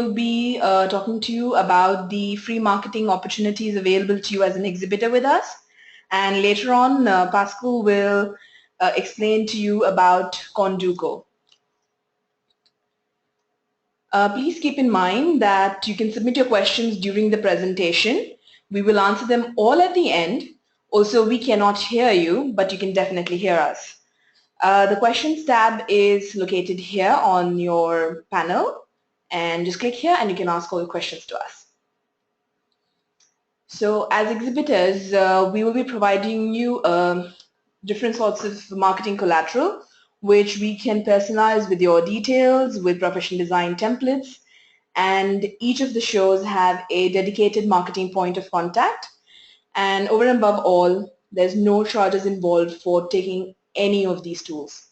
will be talking to you about the free marketing opportunities available to you as an exhibitor with us. And later on, Pascal will explain to you about Konduko. Please keep in mind that you can submit your questions during the presentation. We will answer them all at the end. Also, we cannot hear you, but you can definitely hear us. The questions tab is located here on your panel, and just click here and you can ask all the questions to us. So as exhibitors, we will be providing you different sorts of marketing collateral which we can personalize with your details, with professional design templates, and each of the shows have a dedicated marketing point of contact. And over and above all, there's no charges involved for taking any of these tools.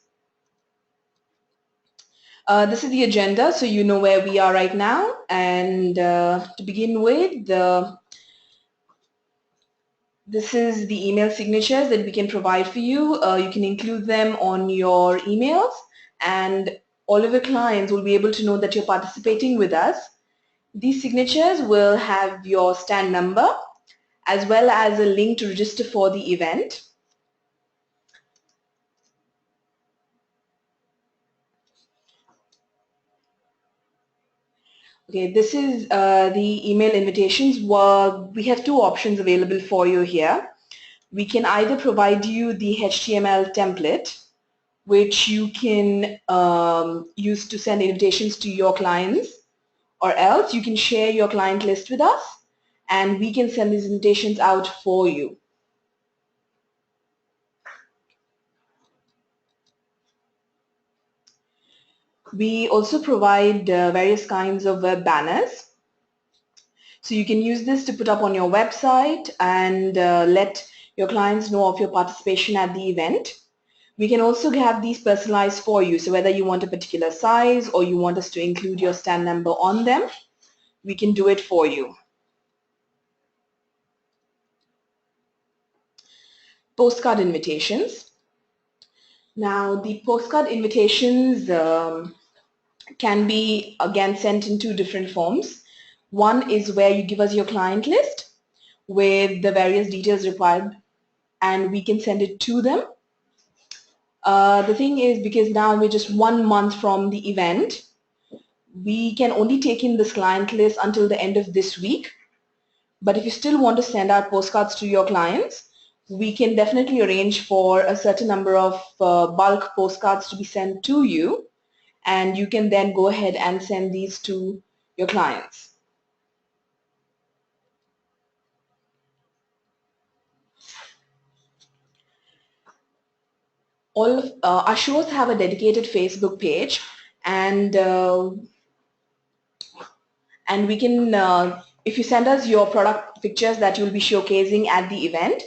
This is the agenda, so you know where we are right now. And to begin with, this is the email signatures that we can provide for you. You can include them on your emails, and all of your clients will be able to know that you're participating with us. These signatures will have your stand number as well as a link to register for the event. Okay, this is the email invitations. Well, we have two options available for you here. We can either provide you the HTML template, which you can use to send invitations to your clients, or else you can share your client list with us and we can send these invitations out for you. We also provide various kinds of web banners. So you can use this to put up on your website and let your clients know of your participation at the event. We can also have these personalized for you. So whether you want a particular size or you want us to include your stand number on them, we can do it for you. Postcard invitations. Now the postcard invitations can be again sent in two different forms. One is where you give us your client list with the various details required and we can send it to them. The thing is, because now we're just 1 month from the event, we can only take in this client list until the end of this week. But if you still want to send out postcards to your clients, we can definitely arrange for a certain number of bulk postcards to be sent to you, and you can then go ahead and send these to your clients. All of our shows have a dedicated Facebook page, and we can, if you send us your product pictures that you'll be showcasing at the event,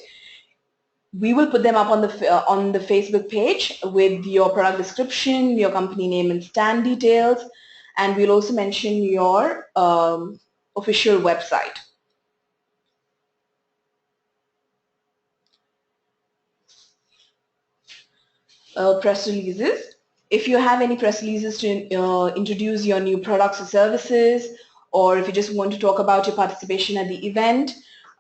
we will put them up on the Facebook page with your product description, your company name and stand details, and we'll also mention your official website. Press releases. If you have any press releases to introduce your new products or services, or if you just want to talk about your participation at the event,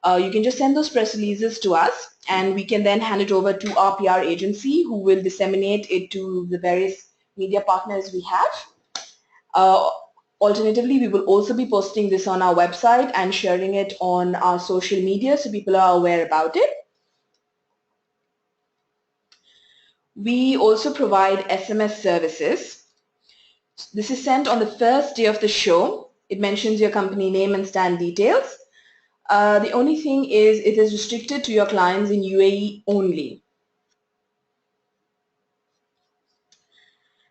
you can just send those press releases to us and we can then hand it over to our PR agency who will disseminate it to the various media partners we have. Alternatively, we will also be posting this on our website and sharing it on our social media so people are aware about it. We also provide SMS services. This is sent on the first day of the show. It mentions your company name and stand details. The only thing is it is restricted to your clients in UAE only.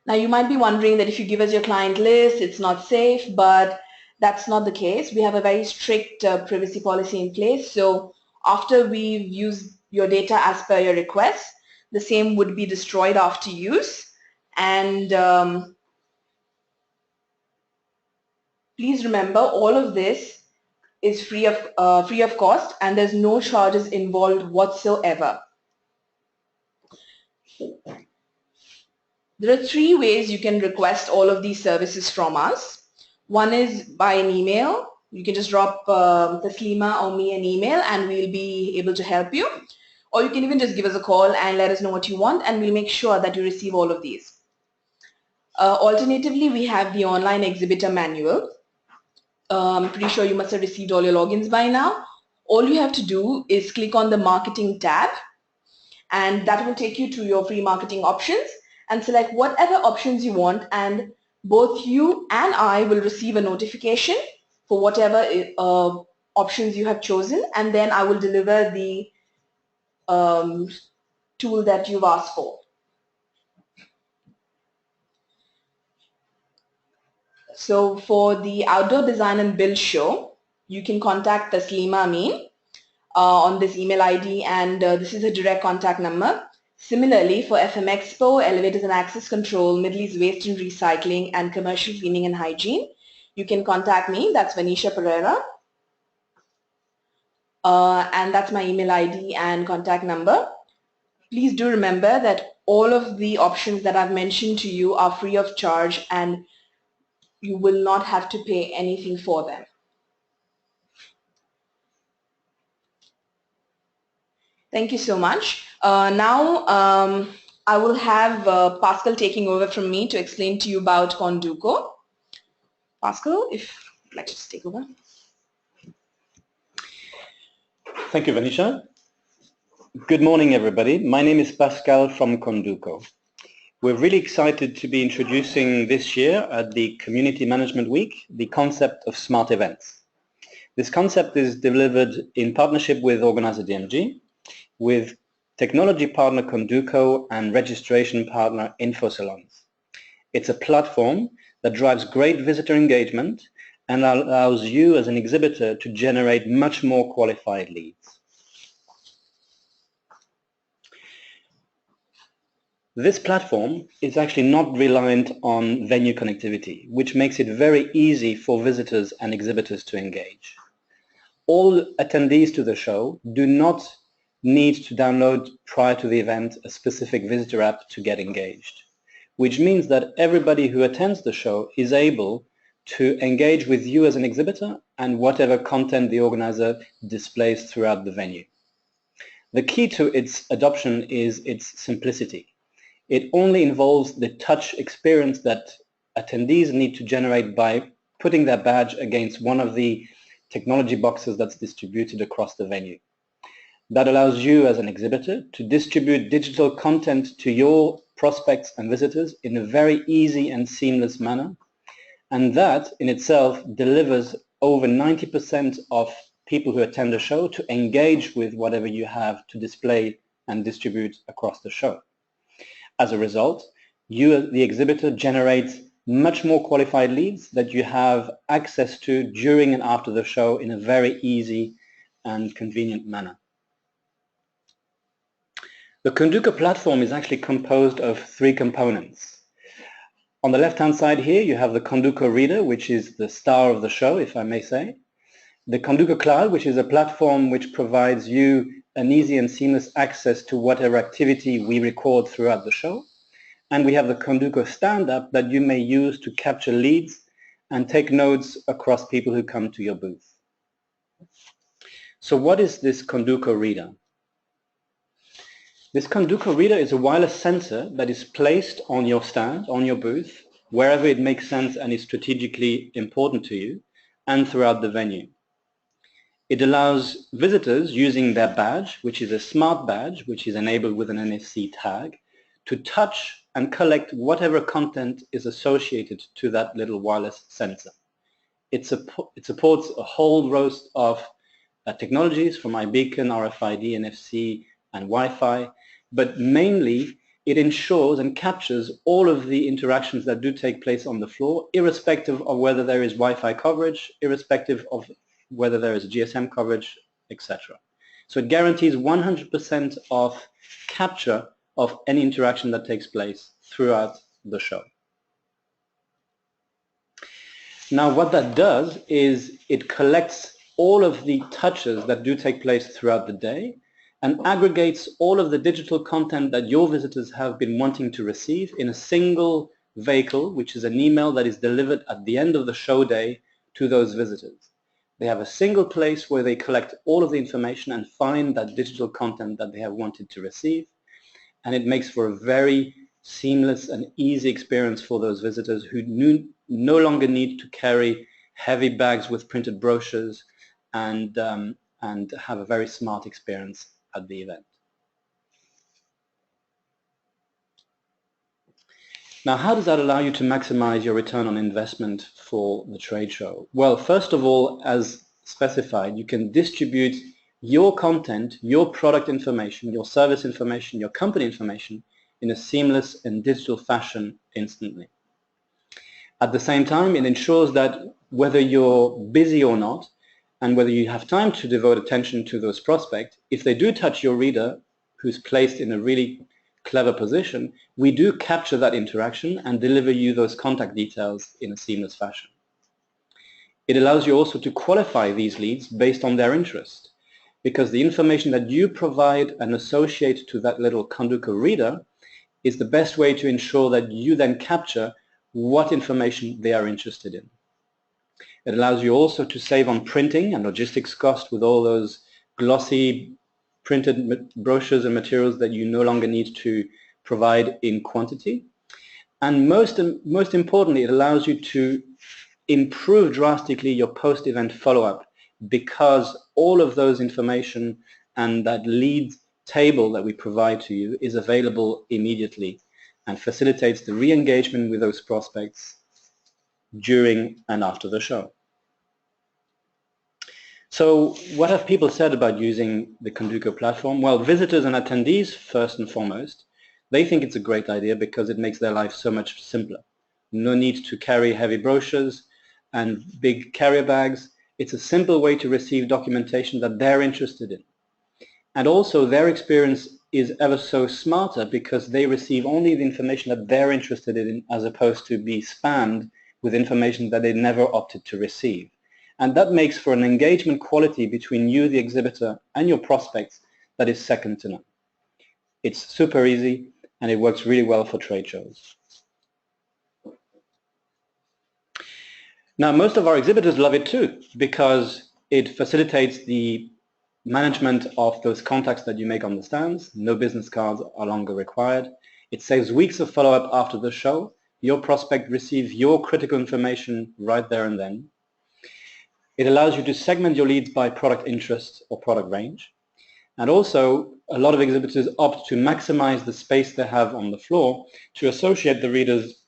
Now you might be wondering that if you give us your client list, it's not safe, but that's not the case. We have a very strict privacy policy in place. So after we've used your data as per your request, the same would be destroyed after use. And please remember, all of this is free of cost and there's no charges involved whatsoever. There are 3 ways you can request all of these services from us. One is by an email. You can just drop Taslima or me an email and we'll be able to help you. Or you can even just give us a call and let us know what you want, and we'll make sure that you receive all of these. Alternatively, we have the online exhibitor manual. I'm pretty sure you must have received all your logins by now. All you have to do is click on the marketing tab, and that will take you to your free marketing options, and select whatever options you want, and both you and I will receive a notification for whatever options you have chosen, and then I will deliver the tool that you've asked for. So for the Outdoor Design and Build show, you can contact Taslima Amin on this email ID, and this is a direct contact number. Similarly, for FM Expo, Elevators and Access Control, Middle East Waste and Recycling, and Commercial Cleaning and Hygiene, you can contact me. That's Vanisha Pereira. And that's my email ID and contact number. Please do remember that all of the options that I've mentioned to you are free of charge, and you will not have to pay anything for them. Thank you so much. Now I will have Pascal taking over from me to explain to you about Konduko. Pascal, if you'd like to just take over. Thank you, Vanisha. Good morning, everybody. My name is Pascal from Konduko. We're really excited to be introducing this year at the Community Management Week the concept of smart events. This concept is delivered in partnership with organizer DMG, with technology partner Konduko and registration partner InfoSalons. It's a platform that drives great visitor engagement and allows you as an exhibitor to generate much more qualified leads. This platform is actually not reliant on venue connectivity, which makes it very easy for visitors and exhibitors to engage. All attendees to the show do not need to download prior to the event a specific visitor app to get engaged, which means that everybody who attends the show is able to engage with you as an exhibitor and whatever content the organizer displays throughout the venue. The key to its adoption is its simplicity. It only involves the touch experience that attendees need to generate by putting their badge against one of the technology boxes that's distributed across the venue. That allows you as an exhibitor to distribute digital content to your prospects and visitors in a very easy and seamless manner. And that in itself delivers over 90% of people who attend the show to engage with whatever you have to display and distribute across the show. As a result, you, the exhibitor, generates much more qualified leads that you have access to during and after the show in a very easy and convenient manner. The Konduko platform is actually composed of three components. On the left-hand side here, you have the Konduko Reader, which is the star of the show, if I may say. The Konduko Cloud, which is a platform which provides you an easy and seamless access to whatever activity we record throughout the show. And we have the Konduko stand-up that you may use to capture leads and take notes across people who come to your booth. So what is this Konduko Reader? This Konduko Reader is a wireless sensor that is placed on your stand, on your booth, wherever it makes sense and is strategically important to you, and throughout the venue. It allows visitors using their badge, which is a smart badge, which is enabled with an NFC tag, to touch and collect whatever content is associated to that little wireless sensor. It supports a whole host of technologies from iBeacon, RFID, NFC, and Wi-Fi, but mainly it ensures and captures all of the interactions that do take place on the floor, irrespective of whether there is Wi-Fi coverage, irrespective of whether there is GSM coverage, etc. So it guarantees 100% of capture of any interaction that takes place throughout the show. Now what that does is it collects all of the touches that do take place throughout the day and aggregates all of the digital content that your visitors have been wanting to receive in a single vehicle, which is an email that is delivered at the end of the show day to those visitors. They have a single place where they collect all of the information and find that digital content that they have wanted to receive, and it makes for a very seamless and easy experience for those visitors who no longer need to carry heavy bags with printed brochures and have a very smart experience at the event. Now, how does that allow you to maximize your return on investment for the trade show? Well, first of all, as specified, you can distribute your content, your product information, your service information, your company information in a seamless and digital fashion instantly. At the same time, it ensures that whether you're busy or not, and whether you have time to devote attention to those prospects, if they do touch your reader, who's placed in a really clever position, we do capture that interaction and deliver you those contact details in a seamless fashion. It allows you also to qualify these leads based on their interest, because the information that you provide and associate to that little Konduko reader is the best way to ensure that you then capture what information they are interested in. It allows you also to save on printing and logistics cost with all those glossy printed brochures and materials that you no longer need to provide in quantity. And most importantly, it allows you to improve drastically your post-event follow-up, because all of those information and that lead table that we provide to you is available immediately and facilitates the re-engagement with those prospects during and after the show. So what have people said about using the Konduko platform? Well, visitors and attendees, first and foremost, they think it's a great idea because it makes their life so much simpler. No need to carry heavy brochures and big carrier bags. It's a simple way to receive documentation that they're interested in. And also their experience is ever so smarter because they receive only the information that they're interested in, as opposed to be spammed with information that they never opted to receive. And that makes for an engagement quality between you, the exhibitor, and your prospects that is second to none. It's super easy and it works really well for trade shows. Now, most of our exhibitors love it too, because it facilitates the management of those contacts that you make on the stands. No business cards are longer required. It saves weeks of follow-up after the show. Your prospect receives your critical information right there and then. It allows you to segment your leads by product interest or product range. And also, a lot of exhibitors opt to maximize the space they have on the floor to associate the readers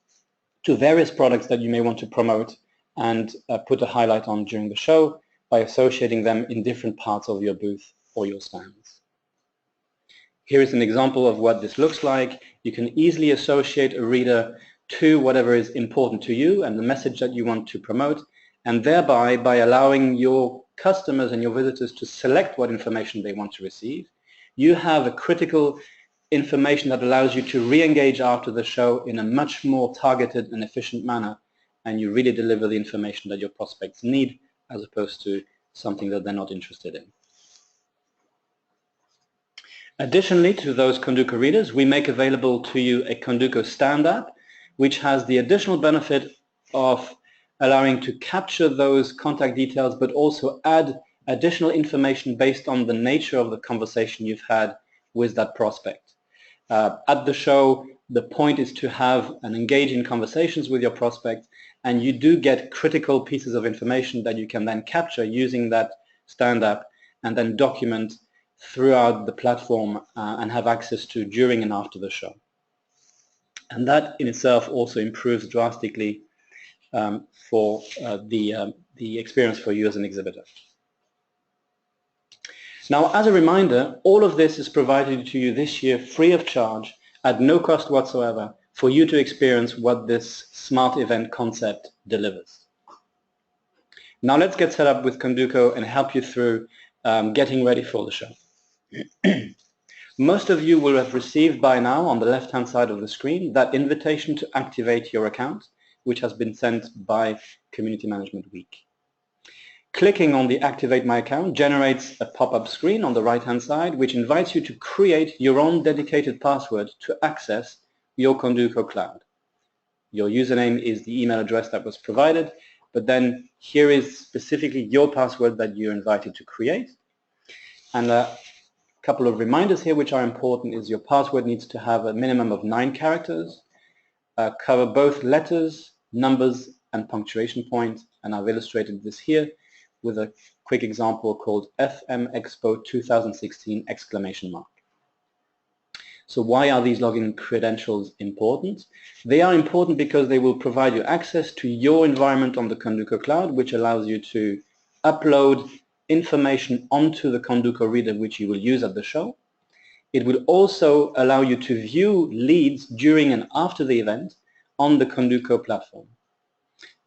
to various products that you may want to promote and put a highlight on during the show by associating them in different parts of your booth or your stands. Here is an example of what this looks like. You can easily associate a reader to whatever is important to you and the message that you want to promote, and thereby, by allowing your customers and your visitors to select what information they want to receive, you have a critical information that allows you to re-engage after the show in a much more targeted and efficient manner, and you really deliver the information that your prospects need, as opposed to something that they're not interested in. Additionally to those Konduko readers, we make available to you a Konduko stand app, which has the additional benefit of allowing to capture those contact details, but also add additional information based on the nature of the conversation you've had with that prospect. At the show, the point is to have and engage in conversations with your prospect, and you do get critical pieces of information that you can then capture using that stand app and then document throughout the platform and have access to during and after the show. And that in itself also improves drastically for the experience for you as an exhibitor. Now, as a reminder, all of this is provided to you this year free of charge at no cost whatsoever for you to experience what this smart event concept delivers. Now let's get set up with Konduko and help you through getting ready for the show. Most of you will have received by now on the left-hand side of the screen that invitation to activate your account, which has been sent by Community Management Week. Clicking on the Activate My Account generates a pop-up screen on the right-hand side, which invites you to create your own dedicated password to access your Konduko cloud. Your username is the email address that was provided, but then here is specifically your password that you're invited to create. And a couple of reminders here which are important is your password needs to have a minimum of 9 characters, cover both letters, numbers, and punctuation points, and I've illustrated this here with a quick example called FM Expo 2016 exclamation mark. So why are these login credentials important? They are important because they will provide you access to your environment on the Konduko cloud, which allows you to upload information onto the Konduko reader which you will use at the show. It will also allow you to view leads during and after the event on the Konduko platform.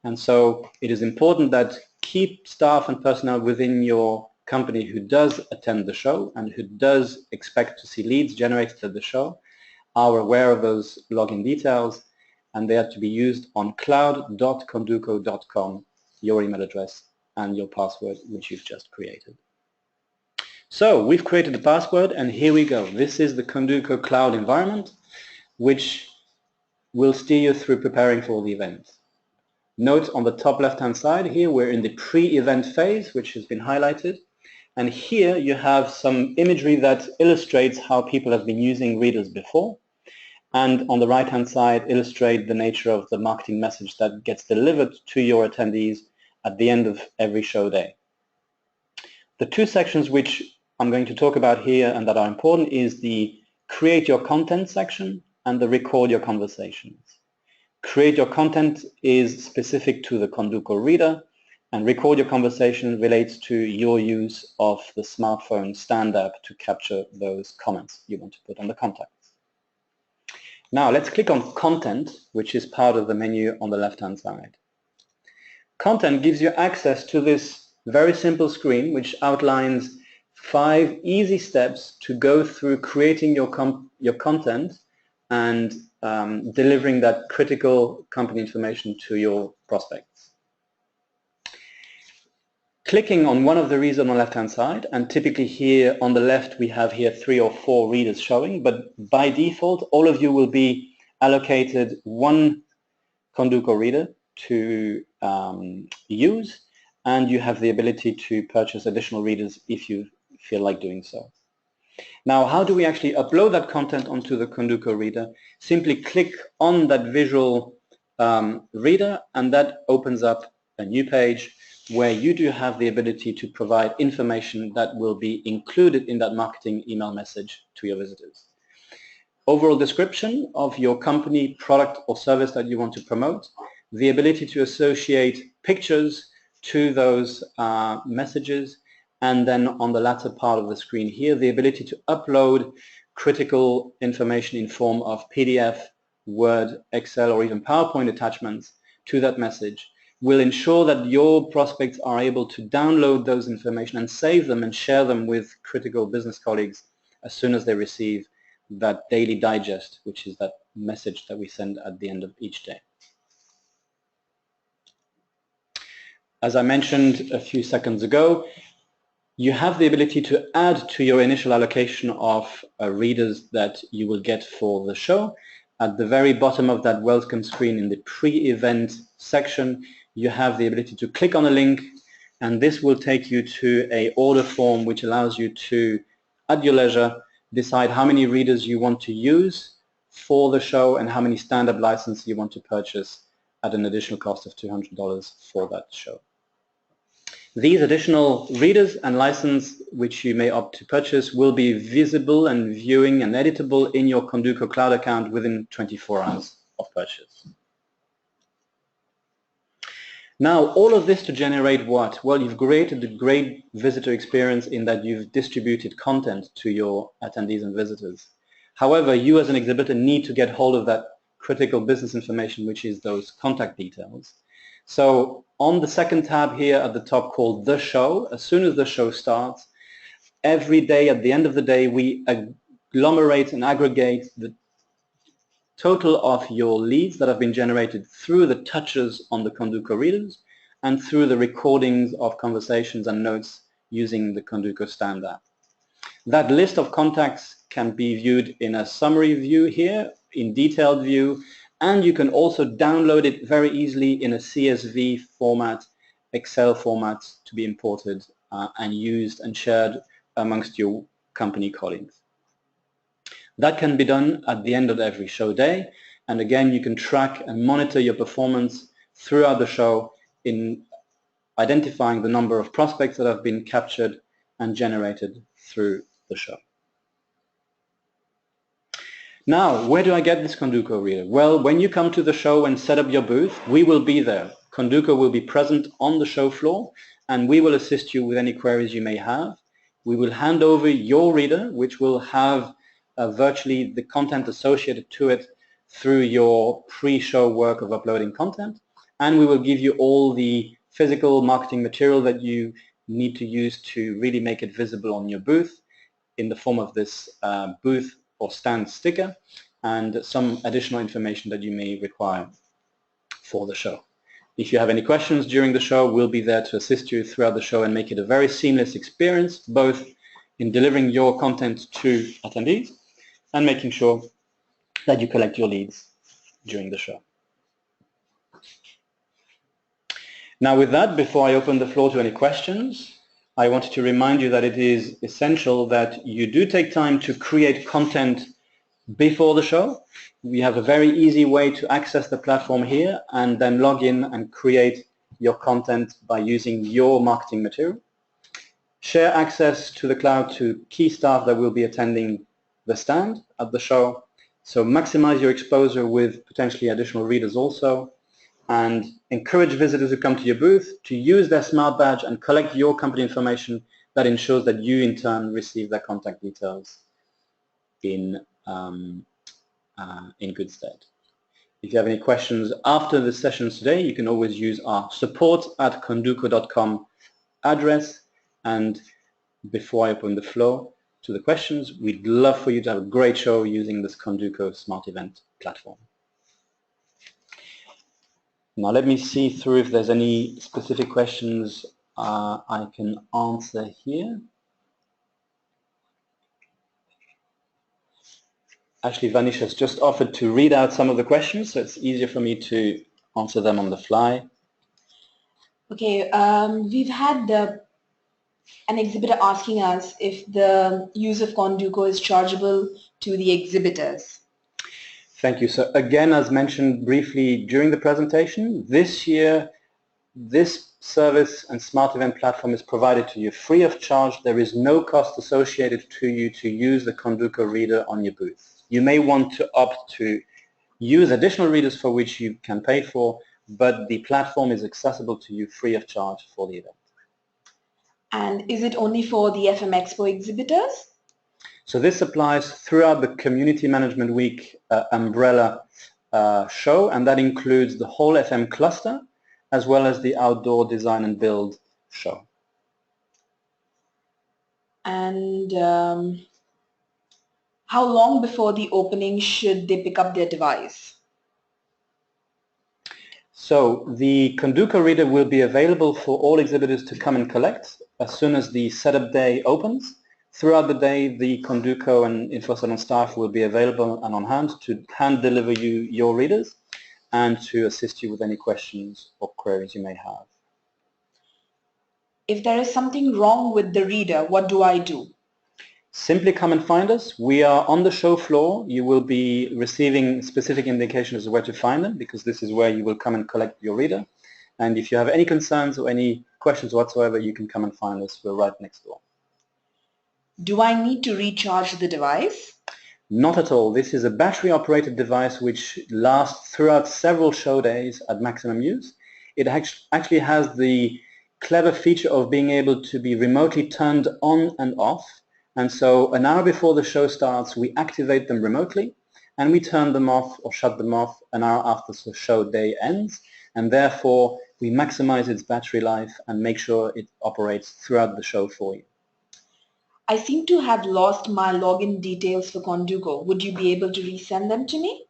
And so it is important that key staff and personnel within your company who does attend the show and who does expect to see leads generated at the show are aware of those login details, and they are to be used on cloud.konduko.com, your email address and your password which you've just created. So we've created the password, and here we go. This is the Konduko cloud environment which will steer you through preparing for the event. Note on the top left-hand side here we're in the pre-event phase, which has been highlighted, and here you have some imagery that illustrates how people have been using readers before, and on the right-hand side illustrate the nature of the marketing message that gets delivered to your attendees at the end of every show day. The two sections which I'm going to talk about here and that are important is the create your content section and the record your conversations. Create your content is specific to the Konduko reader, and record your conversation relates to your use of the smartphone stand app to capture those comments you want to put on the contacts. Now let's click on content, which is part of the menu on the left-hand side. Content gives you access to this very simple screen which outlines 5 easy steps to go through creating your content and delivering that critical company information to your prospects. Clicking on one of the readers on the left-hand side, and typically here on the left we have here 3 or 4 readers showing, but by default all of you will be allocated one Konduko reader to use, and you have the ability to purchase additional readers if you feel like doing so. Now, how do we actually upload that content onto the Konduko reader? Simply click on that visual reader, and that opens up a new page where you do have the ability to provide information that will be included in that marketing email message to your visitors. Overall description of your company, product or service that you want to promote, the ability to associate pictures to those messages, and then on the latter part of the screen here, the ability to upload critical information in form of PDF, Word, Excel, or even PowerPoint attachments to that message will ensure that your prospects are able to download those information and save them and share them with critical business colleagues as soon as they receive that daily digest, which is that message that we send at the end of each day. As I mentioned a few seconds ago, you have the ability to add to your initial allocation of readers that you will get for the show. At the very bottom of that welcome screen in the pre-event section, you have the ability to click on a link, and this will take you to an order form which allows you to, at your leisure, decide how many readers you want to use for the show and how many stand-up licenses you want to purchase at an additional cost of $200 for that show. These additional readers and license which you may opt to purchase will be visible and viewing and editable in your Konduko Cloud account within 24 hours of purchase. Now, all of this to generate what? Well, you've created a great visitor experience in that you've distributed content to your attendees and visitors. However, you as an exhibitor need to get hold of that critical business information, which is those contact details. So on the second tab here at the top called The Show, as soon as the show starts, every day at the end of the day we agglomerate and aggregate the total of your leads that have been generated through the touches on the Konduko readers and through the recordings of conversations and notes using the Konduko Stand app. That list of contacts can be viewed in a summary view here, in detailed view, and you can also download it very easily in a CSV format, Excel format to be imported and used and shared amongst your company colleagues. That can be done at the end of every show day, and again you can track and monitor your performance throughout the show in identifying the number of prospects that have been captured and generated through the show. Now, where do I get this Konduko reader? Well, when you come to the show and set up your booth, we will be there. Konduko will be present on the show floor, and we will assist you with any queries you may have. We will hand over your reader, which will have virtually the content associated to it through your pre-show work of uploading content, and we will give you all the physical marketing material that you need to use to really make it visible on your booth in the form of this booth or stand sticker and some additional information that you may require for the show. If you have any questions during the show, we'll be there to assist you throughout the show and make it a very seamless experience, both in delivering your content to attendees and making sure that you collect your leads during the show. Now with that, before I open the floor to any questions, I wanted to remind you that it is essential that you do take time to create content before the show. We have a very easy way to access the platform here and then log in and create your content by using your marketing material. Share access to the cloud to key staff that will be attending the stand at the show. So maximize your exposure with potentially additional readers also, and encourage visitors who come to your booth to use their smart badge and collect your company information. That ensures that you in turn receive their contact details in good stead. If you have any questions after the sessions today, you can always use our support@konduko.com address. And before I open the floor to the questions, we'd love for you to have a great show using this Konduko Smart Event platform. Now let me see through if there's any specific questions I can answer here. Actually, Vanish has just offered to read out some of the questions, so it's easier for me to answer them on the fly. Okay, we've had an exhibitor asking us if the use of Konduko is chargeable to the exhibitors. Thank you. So again, as mentioned briefly during the presentation, this year this service and smart event platform is provided to you free of charge. There is no cost associated to you to use the Konduko reader on your booth. You may want to opt to use additional readers for which you can pay for, but the platform is accessible to you free of charge for the event. And is it only for the FM Expo exhibitors? So this applies throughout the Community Management Week umbrella show, and that includes the whole FM cluster as well as the Outdoor Design and Build show. And how long before the opening should they pick up their device? So the Konduko reader will be available for all exhibitors to come and collect as soon as the setup day opens. Throughout the day, the Konduko and InfoSalon staff will be available and on hand to hand deliver you your readers and to assist you with any questions or queries you may have. If there is something wrong with the reader, what do I do? Simply come and find us. We are on the show floor. You will be receiving specific indications as to where to find them, because this is where you will come and collect your reader. And if you have any concerns or any questions whatsoever, you can come and find us. We're right next door. Do I need to recharge the device? Not at all. This is a battery-operated device which lasts throughout several show days at maximum use. It actually has the clever feature of being able to be remotely turned on and off. And so an hour before the show starts, we activate them remotely, and we turn them off or shut them off an hour after the show day ends. And therefore, we maximize its battery life and make sure it operates throughout the show for you. I seem to have lost my login details for Konduko. Would you be able to resend them to me?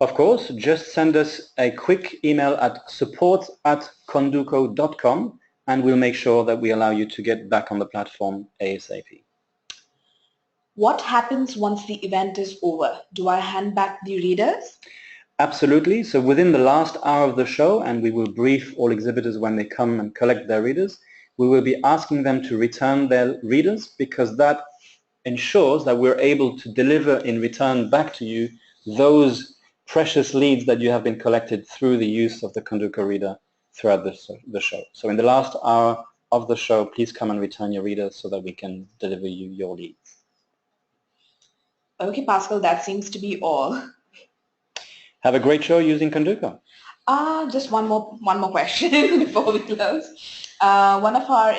Of course, just send us a quick email at support@konduko.com and we'll make sure that we allow you to get back on the platform ASAP. What happens once the event is over? Do I hand back the readers? Absolutely. So within the last hour of the show, and we will brief all exhibitors when they come and collect their readers, we will be asking them to return their readers, because that ensures that we're able to deliver in return back to you those precious leads that you have been collected through the use of the Konduko reader throughout the show. So in the last hour of the show, please come and return your readers so that we can deliver you your leads. Okay, Pascal, that seems to be all. Have a great show using Konduko. Just one more question before we close. One of our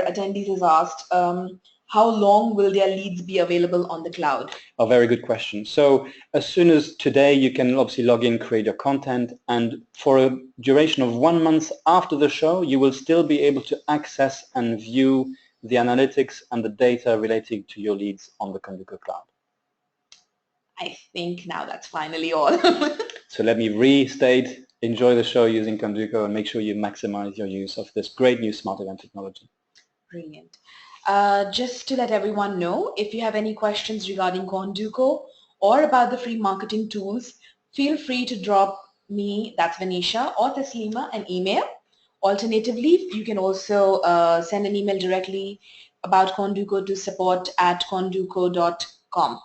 attendees has asked, how long will their leads be available on the cloud? A very good question. So as soon as today, you can obviously log in, create your content, and for a duration of 1 month after the show, you will still be able to access and view the analytics and the data relating to your leads on the Konduko cloud. I think now that's finally all. So let me restate, enjoy the show using Konduko and make sure you maximize your use of this great new smart event technology. Brilliant. Just to let everyone know, if you have any questions regarding Konduko or about the free marketing tools, feel free to drop me, that's Venetia, or Taslima, an email. Alternatively, you can also send an email directly about Konduko to support@konduko.com.